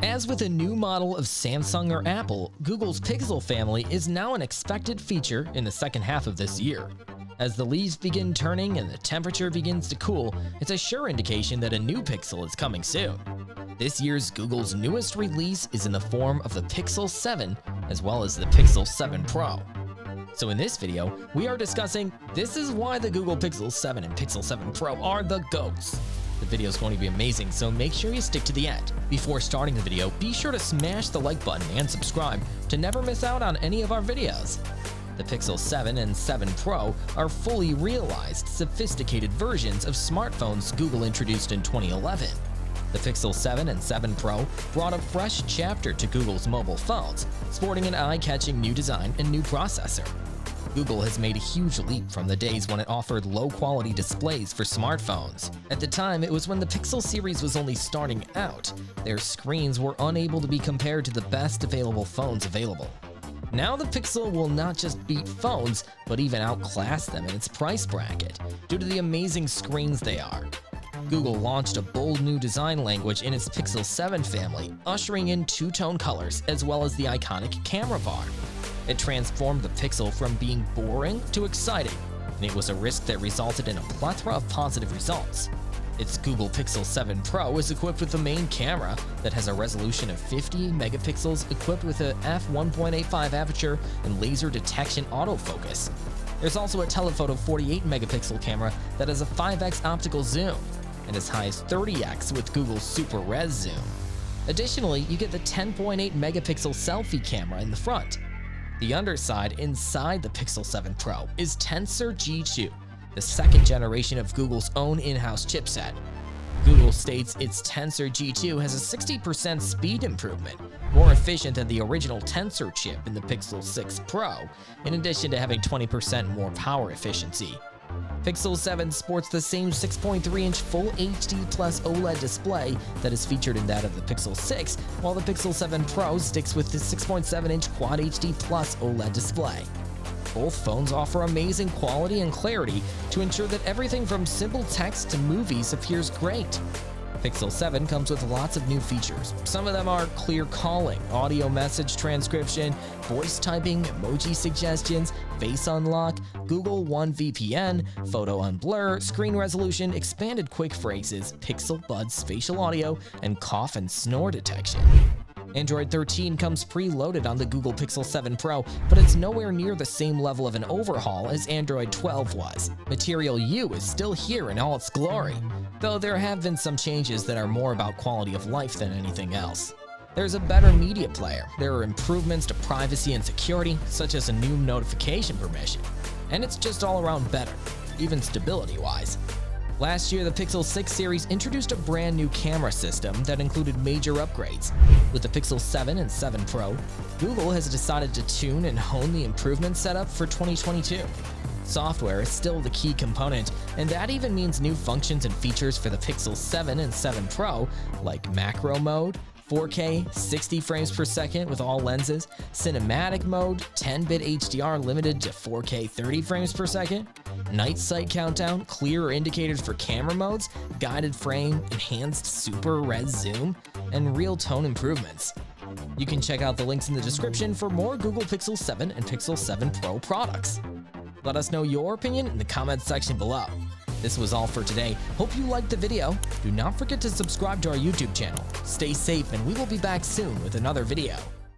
As with a new model of Samsung or Apple, Google's Pixel family is now an expected feature in the second half of this year. As the leaves begin turning and the temperature begins to cool, it's a sure indication that a new Pixel is coming soon. This year's Google's newest release is in the form of the Pixel 7 as well as the Pixel 7 Pro. So in this video, we are discussing this is why the Google Pixel 7 and Pixel 7 Pro are the GOATs. The video is going to be amazing, so make sure you stick to the end. Before starting the video, be sure to smash the like button and subscribe to never miss out on any of our videos. The Pixel 7 and 7 Pro are fully realized, sophisticated versions of smartphones Google introduced in 2011. The Pixel 7 and 7 Pro brought a fresh chapter to Google's mobile phones, sporting an eye-catching new design and new processor. Google has made a huge leap from the days when it offered low-quality displays for smartphones. At the time, it was when the Pixel series was only starting out. Their screens were unable to be compared to the best available phones available. Now the Pixel will not just beat phones, but even outclass them in its price bracket, due to the amazing screens they are. Google launched a bold new design language in its Pixel 7 family, ushering in two-tone colors as well as the iconic camera bar. It transformed the Pixel from being boring to exciting, and it was a risk that resulted in a plethora of positive results. Its Google Pixel 7 Pro is equipped with a main camera that has a resolution of 50 megapixels equipped with a f1.85 aperture and laser detection autofocus. There's also a telephoto 48 megapixel camera that has a 5x optical zoom, and as high as 30x with Google's Super Res zoom. Additionally, you get the 10.8 megapixel selfie camera in the front. The underside inside the Pixel 7 Pro is Tensor G2, the second generation of Google's own in-house chipset. Google states its Tensor G2 has a 60% speed improvement, more efficient than the original Tensor chip in the Pixel 6 Pro, in addition to having 20% more power efficiency. Pixel 7 sports the same 6.3-inch Full HD Plus OLED display that is featured in that of the Pixel 6, while the Pixel 7 Pro sticks with the 6.7-inch Quad HD Plus OLED display. Both phones offer amazing quality and clarity to ensure that everything from simple text to movies appears great. Pixel 7 comes with lots of new features. Some of them are clear calling, audio message transcription, voice typing, emoji suggestions, face unlock, Google One VPN, photo unblur, screen resolution, expanded quick phrases, Pixel Buds spatial audio, and cough and snore detection. Android 13 comes preloaded on the Google Pixel 7 Pro, but it's nowhere near the same level of an overhaul as Android 12 was. Material U is still here in all its glory, though there have been some changes that are more about quality of life than anything else. There's a better media player, there are improvements to privacy and security, such as a new notification permission, and it's just all around better, even stability-wise. Last year, the Pixel 6 series introduced a brand new camera system that included major upgrades. With the Pixel 7 and 7 Pro, Google has decided to tune and hone the improvement setup for 2022. Software is still the key component, and that even means new functions and features for the Pixel 7 and 7 Pro, like macro mode, 4K 60 frames per second with all lenses, cinematic mode, 10-bit HDR limited to 4K 30 frames per second, night sight countdown, clearer indicators for camera modes, guided frame, enhanced super res zoom, and real tone improvements. You can check out the links in the description for more Google Pixel 7 and Pixel 7 Pro products. Let us know your opinion in the comments section below. This was all for today. Hope you liked the video. Do not forget to subscribe to our YouTube channel. Stay safe, and we will be back soon with another video.